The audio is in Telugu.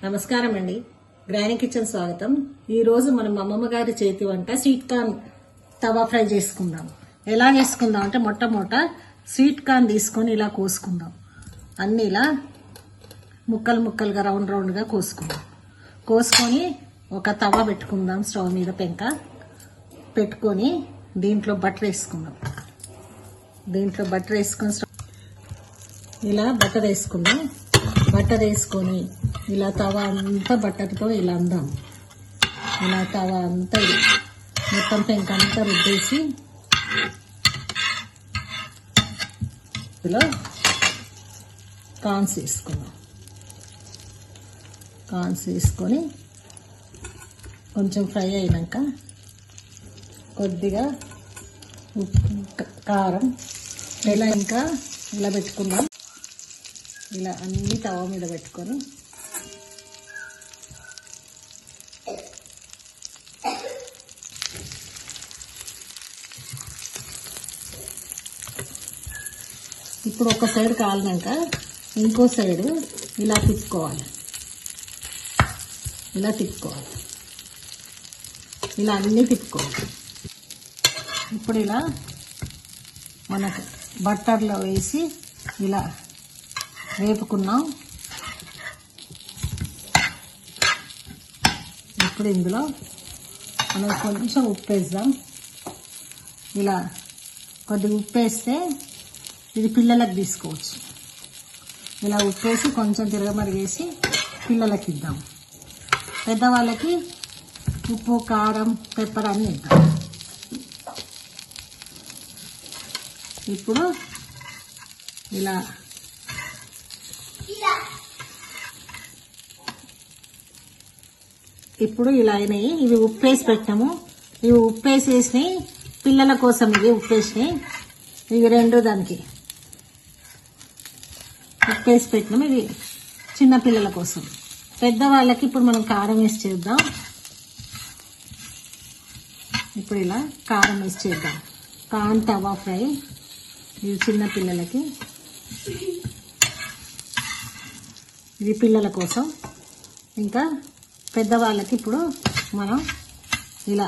నమస్కారం అండి. గ్రానీ కిచెన్ స్వాగతం. ఈ రోజు మనం అమ్మమ్మ గారి చేతి వంట స్వీట్ కార్న్ తవా ఫ్రై చేసుకుందాం. ఎలా చేసుకుందాం అంటే మొట్టమొదట స్వీట్ కార్న్ తీసుకొని ఇలా కోసుకుందాం. అన్ని ఇలా ముక్కలు ముక్కలుగా రౌండ్ రౌండ్గా కోసుకుందాం. కోసుకొని ఒక తవా పెట్టుకుందాం. స్టవ్ మీద పెంక పెట్టుకొని దీంట్లో బటర్ వేసుకుందాం. ఇలా బటర్ వేసుకుందాం. బటర్ వేసుకొని ఇలా తవా అంతా బటర్తో ఇలా అందాం. ఇలా తవా అంతా మొత్తం పెంక అంతా రుద్దేసి ఇందులో కార్న్స్ వేసుకుందాం. కార్న్స్ వేసుకొని కొంచెం ఫ్రై అయినాక కొద్దిగా కారం ఇలా ఇంకా ఇలా పెట్టుకుందాం. ఇలా అన్ని తవా మీద పెట్టుకొని ఇప్పుడు ఒక సైడ్ కాలినాక ఇంకో సైడు ఇలా తిప్పుకోవాలి. ఇలా అన్నీ తిప్పుకోవాలి. ఇప్పుడు ఇలా మనకు బట్టర్లో వేసి ఇలా వేపుకున్నాం. ఇప్పుడు ఇందులో మనం కొంచెం ఉప్పు వేద్దాం. ఇలా కొద్దిగా ఉప్పు వేస్తే ఇది పిల్లలకు తీసుకోవచ్చు. ఇలా ఉప్పు వేసి కొంచెం తిరగమరిగేసి పిల్లలకి ఇద్దాం. పెద్దవాళ్ళకి ఉప్పు కారం పెప్పర్ అన్నీ ఇద్దాం. ఇప్పుడు ఇలా అయినాయి. ఇవి ఉప్పేసి పెట్టాము. ఇవి ఉప్పేసి వేసినాయి పిల్లల కోసం. ఇవి ఉప్పేసినాయి. ఇవి రెండు దానికి ఉప్పేసి పెట్టినాము. ఇవి చిన్న పిల్లల కోసం. పెద్దవాళ్ళకి ఇప్పుడు మనం కారం వేసి చేద్దాం. ఇప్పుడు ఇలా కారం వేసి చేద్దాం. కార్న్ తవా ఫ్రై ఇది చిన్న పిల్లలకి, ఇది పిల్లల కోసం. ఇంకా పెద్దవాళ్ళకి ఇప్పుడు మనం ఇలా